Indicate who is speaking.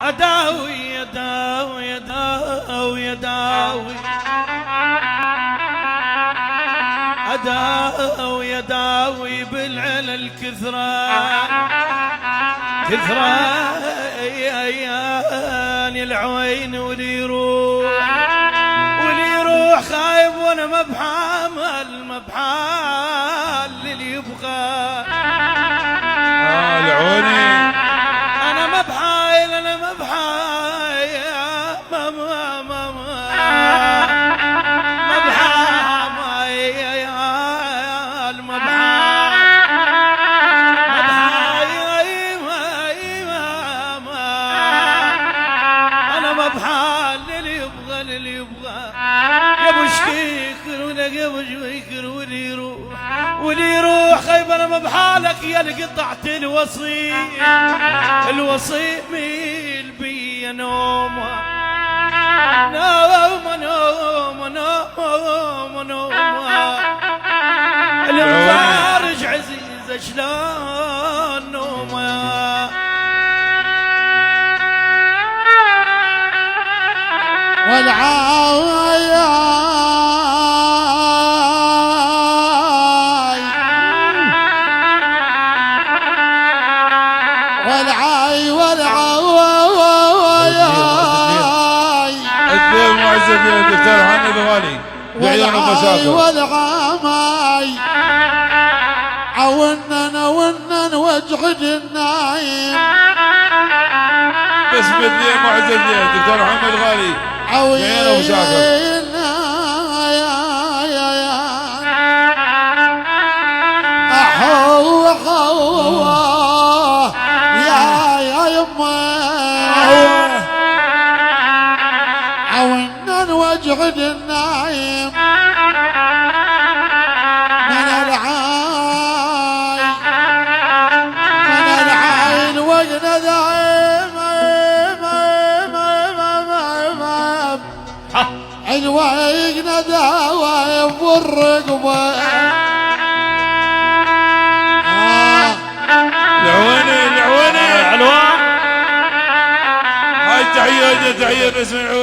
Speaker 1: أداوي أداوي أداوي أداوي أداوي أداوي بالعلل كثران العوين واللي يروح خايب وانا ما بحال اللي يبغى
Speaker 2: العوني
Speaker 1: انا ما بحايل اللي يبغى يا ابو شكيكر ولا يا ابو شكيكر واللي يروح خيب انا ما بحالك يا اللي قطعت الوصي ميل بي نوم المفارج عزيزه شلون نومه
Speaker 3: والعاي
Speaker 2: الدين معزز يا دكتور حمد غالي بعيون المشاكل
Speaker 3: والعامي عونا واجعد النايم
Speaker 2: باسم الدين معزز يا دكتور حمد غالي بعيون المشاكل
Speaker 3: واجعد النايم من العين وجنا دايم وجنا دايم والرقبة
Speaker 2: العواني هاي تحية باسم العواني